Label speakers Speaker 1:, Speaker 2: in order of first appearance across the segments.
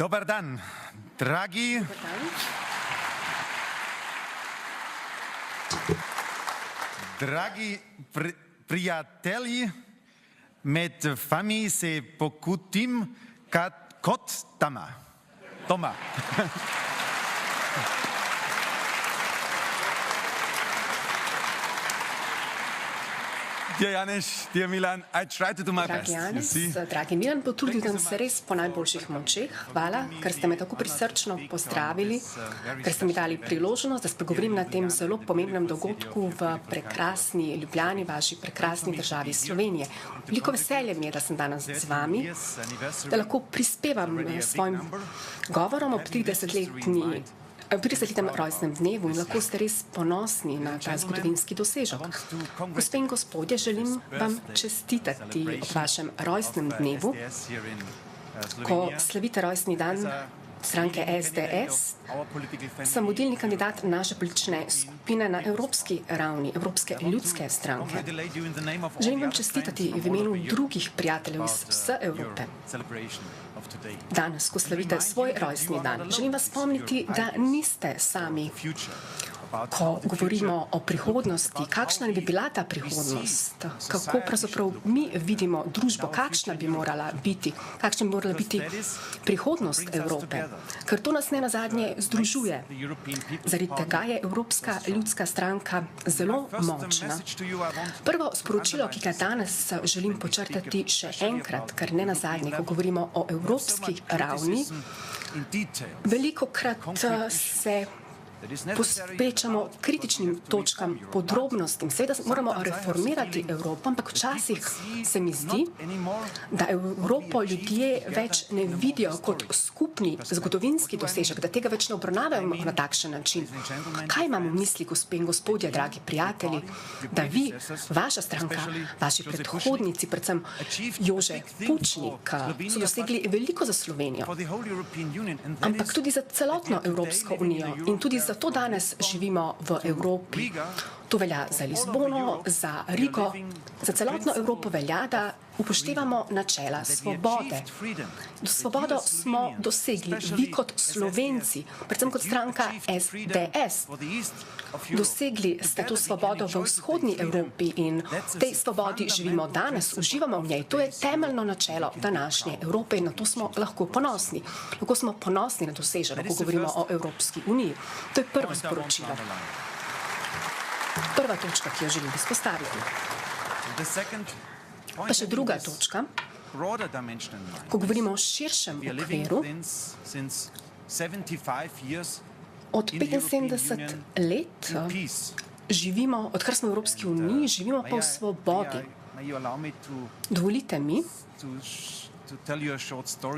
Speaker 1: Dobar dan, dragi. Dragi prijatelji, med vami se pokutim kot doma. Dear Janes, dear Milan, I try to do my best.
Speaker 2: Dragi Janez, dragi Milan, potrudil sem se res po najboljših močeh. Hvala, ker ste me tako prisrčno pozdravili, ker ste mi dali priložnost, da spregovorim na tem zelo pomembnem dogodku v prekrasni Ljubljani, vaši prekrasni državi Slovenije. Veliko veselje mi je, da sem danes z vami, da lahko prispevam svojim govorom ob 30-letnem rojstnem dnevu in lahko ste res ponosni na ta zgodovinski dosežek. Gospe in gospodje, želim vam čestitati ob vašem rojstnem dnevu, ko slavite rojstni dan stranke SDS. Sem vodilni kandidat naše politične skupine na evropski ravni, Evropske ljudske stranke. Želim vam čestitati v imenu drugih prijateljev iz vse Evrope. Danes, ko slavite svoj rojstni dan, želim vas spomniti, da niste sami, ko govorimo o prihodnosti, kakšna bi bila ta prihodnost, kako pravzaprav mi vidimo družbo, kakšna bi morala biti prihodnost Evrope, ker to nas ne nazadnje združuje. Zaradi tega je Evropska ljudska stranka zelo močna. Prvo sporočilo, ki ga danes želim počrtati še enkrat, ker ne nazadnje, ko govorimo o evropski ravni, velikokrat se posvečamo kritičnim točkam, podrobnostim. Seveda moramo reformirati Evropo, ampak včasih se mi zdi, da Evropo ljudje več ne vidijo kot skupni zgodovinski dosežek, da tega več ne obravnavamo na takšen način. Kaj imamo v misli, gospe in gospodje, dragi prijatelji, da vi, vaša stranka, vaši predhodnici, predvsem Jože Pučnik, so dosegli veliko za Slovenijo, ampak tudi za celotno Evropsko unijo in tudi zato danes živimo v Evropi. To velja za Lizbono, za Rigo, za celotno Evropo velja, da upoštevamo načela svobode. Svobodo smo dosegli vi kot Slovenci, predvsem kot stranka SDS. Dosegli ste to svobodo v vzhodni Evropi in v tej svobodi živimo danes, uživamo v njej. To je temeljno načelo današnje Evrope in na to smo lahko ponosni. Lahko smo ponosni na dosežek, ko govorimo o Evropski uniji. To je prvo sporočilo. Prva točka, ki jo želim izpostaviti. Pa še druga točka, ko govorimo o širšem okviru, od 75 let živimo, odkar smo v Evropski uniji, živimo pa v svobodi. Dovolite mi,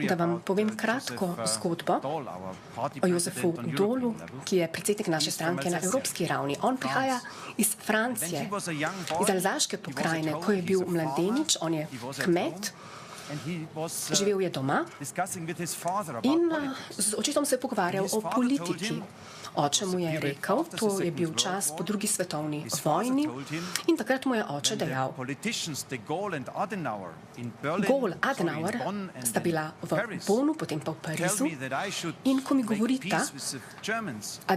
Speaker 2: da vam povem kratko zgodbo o Jozefu Dolu, ki je predsednik naše stranke na evropski ravni. On prihaja iz Francije, iz Alzaške pokrajine, ko je bil mladenič, on je kmet, živel je doma in z očetom se je pogovarjal o politiki. Oče mu je rekel, to je bil čas po drugi svetovni vojni in takrat mu je oče dejal. Gaulle, Adenauer sta bila v Bonnu, potem pa v Parizu in ko mi govorita,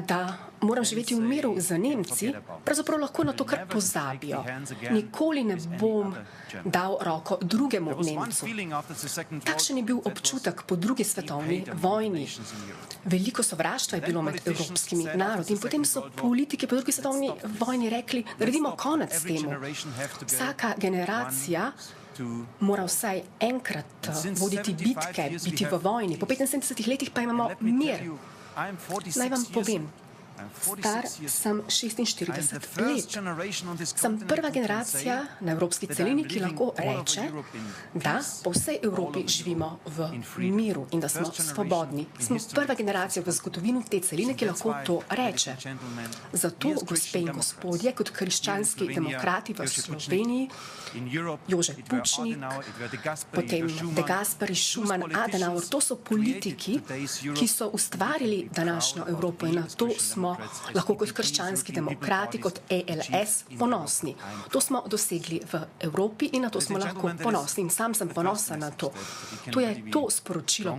Speaker 2: da moram živeti v miru z Nemci, pravzaprav lahko na to kar pozabijo. Nikoli ne bom dal roko drugemu Nemcu. Takšen je bil občutek po drugi svetovni vojni. Veliko sovraštva je bilo med evropskimi narodi in potem so politiki po drugi svetovni vojni rekli, naredimo konec temu. Vsaka generacija mora vsaj enkrat voditi bitke, biti v vojni. Po 75 letih pa imamo mir. Naj vam povem, star sem 46 let. Sem prva generacija na evropski celini, ki lahko reče, da po vsej Evropi živimo v miru in da smo svobodni. Smo prva generacija v zgodovini te celine, ki lahko to reče. Zato, gospe in gospodje, kot krščanski demokrati v Sloveniji, Jože Pučnik, potem De Gasperi, Schuman, Adenauer, to so politiki, ki so ustvarili današnjo Evropo in na to smo smo lahko kot krščanski demokrati, kot ELS ponosni. To smo dosegli v Evropi in na to smo lahko ponosni. In sam sem ponosen na to. To je to sporočilo.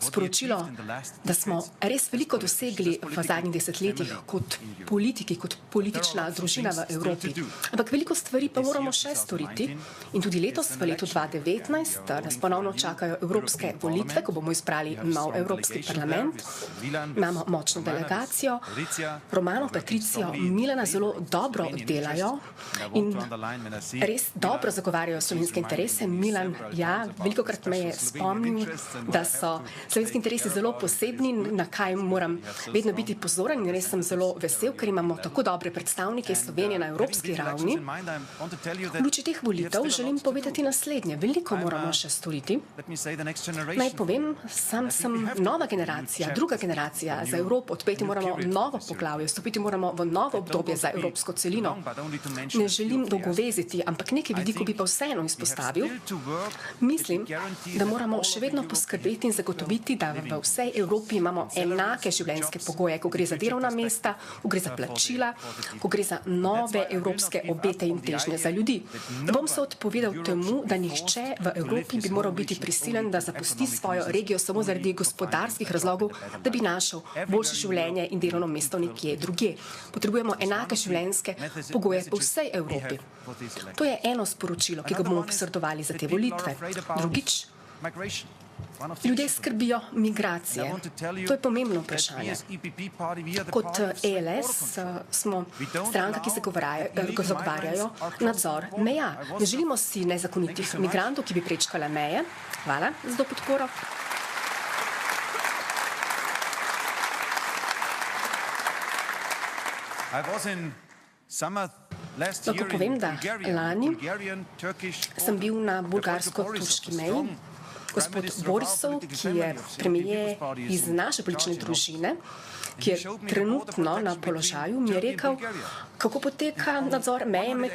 Speaker 2: Sporočilo, da smo res veliko dosegli v zadnjih desetletjih kot politiki, kot politična družina v Evropi. Ampak veliko stvari pa moramo še storiti. In tudi letos, v letu 2019, nas ponovno čakajo evropske volitve, ko bomo izbrali nov Evropski parlament. Imamo močno delegacijo. Romano, Patricijo, Milana zelo dobro delajo in res dobro zagovarjajo slovenske interese. Milan, ja, velikokrat me je spomnil, da so slovenski interesi zelo posebni, na kaj moram vedno biti pozoren in res sem zelo vesel, ker imamo tako dobre predstavnike Slovenije na evropski ravni. V luči teh volitev želim povedati naslednje. Veliko moramo še storiti. Naj povem, sam sem nova generacija, druga generacija za Evropo. Odpreti moramo novo poglavje, vstopiti moramo v novo obdobje za evropsko celino. Ne želim dolgoveziti, ampak nekaj vidikov bi pa vseeno izpostavil. Mislim, da moramo še vedno poskrbeti in zagotoviti, da v vsej Evropi imamo enake življenjske pogoje, ko gre za delovna mesta, ko gre za plačila, ko gre za nove evropske obete in težnje za ljudi. Ne bom se odpovedal temu, da nihče v Evropi bi moral biti prisilen, da zapusti svojo regijo samo zaradi gospodarskih razlogov, da bi našel boljše življenje in delovno mesto nekje drugje. Potrebujemo enake življenjske pogoje po vsej Evropi. To je eno sporočilo, ki ga bomo posredovali za te volitve. Drugič, ljudje skrbijo migracije. To je pomembno vprašanje. Kot ELS smo stranka, ki zagovarjajo nadzor meja. Ne želimo si nezakonitih migrantov, ki bi prečkala meje. Hvala za to podporo. Lahko povem, da lani sem bil na bulgarsko-turški meji. Gospod Borisov, ki je premijer iz naše politične družine, ki je trenutno na položaju, mi je rekel, kako poteka nadzor meje med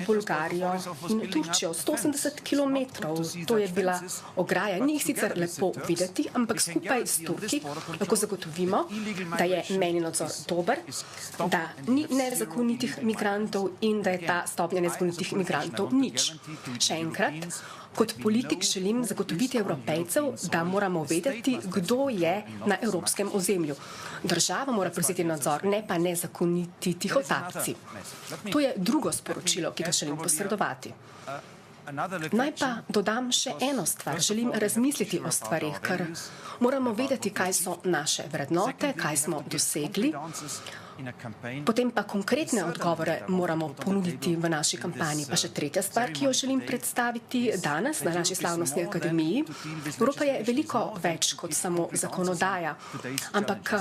Speaker 2: Bolgarijo in Turčijo. 180 kilometrov, to je bila ograja. Ni jih sicer lepo videti, ampak skupaj s Turki lahko zagotovimo, da je mejni nadzor dober, da ni nezakonitih migrantov in da je ta stopnja nezakonitih migrantov nič. Še enkrat, kot politik želim zagotoviti Evropejcev, da moramo vedeti, kdo je na evropskem ozemlju. Država mora prevzeti nadzor, ne pa nezakoniti tihotapci. To je drugo sporočilo, ki ga želim posredovati. Naj pa dodam še eno stvar. Želim razmisliti o stvarih, ker moramo vedeti, kaj so naše vrednote, kaj smo dosegli. Potem pa konkretne odgovore moramo ponuditi v naši kampanji. Pa še tretja stvar, ki jo želim predstaviti danes na naši slavnostni akademiji. Evropa je veliko več kot samo zakonodaja, ampak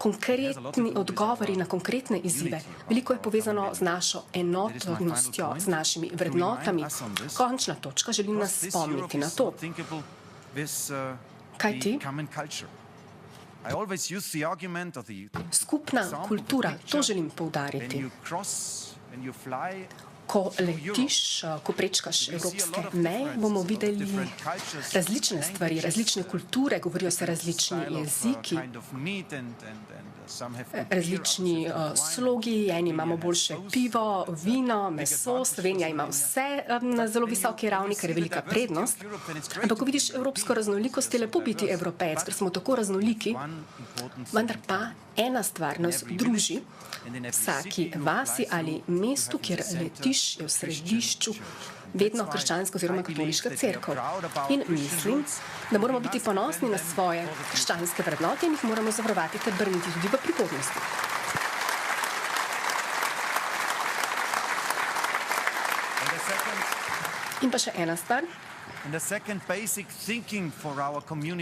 Speaker 2: konkretni odgovori na konkretne izzive. Veliko je povezano z našo enotnostjo, z našimi vrednotami. Končna točka, želim nas spomniti na to. Kaj ti? Skupna kultura, to želim poudariti. Ko letiš, ko prečkaš evropske meje, bomo videli različne stvari, različne kulture, govorijo se različni jeziki, različni slogi, eni imamo boljše pivo, vino, meso, Slovenija ima vse na zelo visoki ravni, kar je velika prednost. Ampak ko vidiš evropsko raznolikost, je lepo biti Evropejec, ker smo tako raznoliki, vendar pa ena stvar nas druži, vsaki vasi ali mestu, kjer letiš, je v središču vedno krščanska oziroma katoliška cerkev. In mislim, da moramo biti ponosni na svoje krščanske vrednote in jih moramo zavarovati ter braniti tudi v prihodnosti. In pa še ena stvar.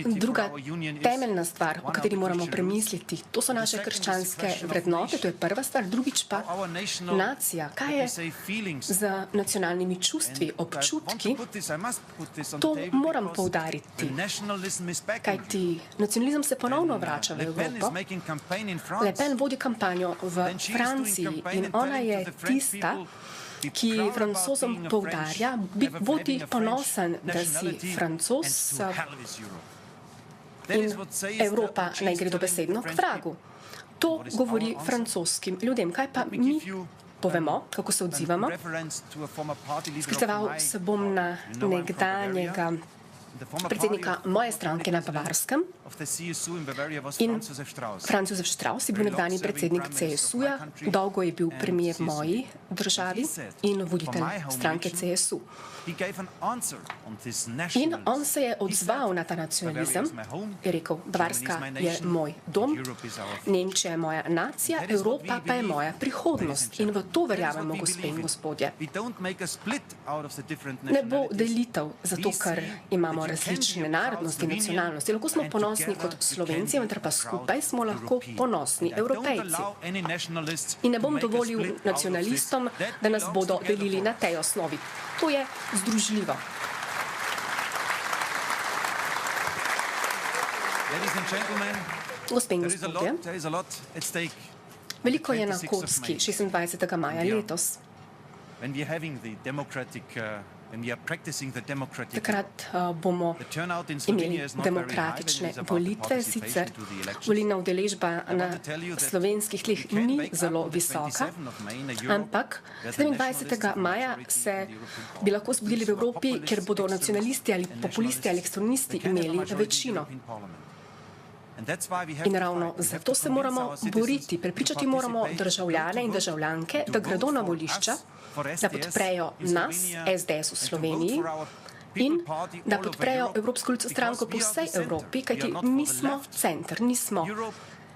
Speaker 2: Druga temeljna stvar, o kateri moramo premisliti, to so naše krščanske vrednote, to je prva stvar. Drugič pa nacija. Kaj je z nacionalnimi čustvi, občutki? To moram poudariti. Kajti nacionalizem se ponovno vrača v Evropo. Le Pen vodi kampanjo v Franciji in ona je tista, ki Francozom poudarja, bodi ponosen, da si Francoz in Evropa naj gre dobesedno k vragu. To govori francoskim ljudem. Kaj pa mi povemo, kako se odzivamo? Skliceval se bom na nekdanjega predsednika moje stranke na Bavarskem in Franz Josef Strauss je bil nekdanji predsednik CSU-ja, dolgo je bil premier v moji državi in voditelj stranke CSU. In on se je odzval na ta nacionalizem, je rekel, Bavarska je moj dom, Nemčija je moja nacija, Evropa pa je moja prihodnost. In v to verjamemo, gospe in gospodje. Ne bo delitev zato, ker imamo različne narodnosti in nacionalnosti. Lahko smo ponosni kot Slovenci, vendar pa skupaj smo lahko ponosni Evropejci. In ne bom dovolil nacionalistom, da nas bodo delili na tej osnovi. To je združljivo. Gospe in gospodje, veliko je na kocki 26. maja letos. Takrat bomo imeli demokratične volitve, sicer volilna udeležba na slovenskih tleh ni zelo visoka, ampak 27. maja bi lahko zbudili v Evropi, kjer bodo nacionalisti ali populisti ali ekstremisti imeli večino. In ravno zato se moramo boriti, prepričati moramo državljane in državljanke, da gredo na volišča, da podprejo nas, SDS v Sloveniji, in da podprejo Evropsko ljudsko stranko po vsej Evropi, kajti mi smo center, nismo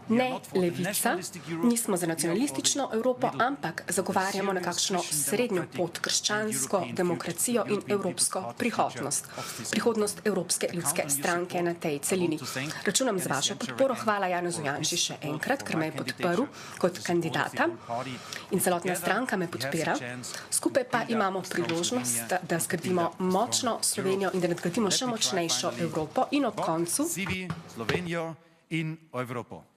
Speaker 2: ne levica, nismo za nacionalistično Evropo, ampak zagovarjamo nekakšno srednjo pot, krščansko demokracijo in evropsko prihodnost. Prihodnost Evropske ljudske stranke na tej celini. Računam z vašo podporo. Hvala Janezu Janši še enkrat, ker me je podprl kot kandidata in celotna stranka me podpira. Skupaj pa imamo priložnost, da zgradimo močno Slovenijo in da nadgradimo še močnejšo Evropo in ob koncu
Speaker 1: Slovenijo in Evropo.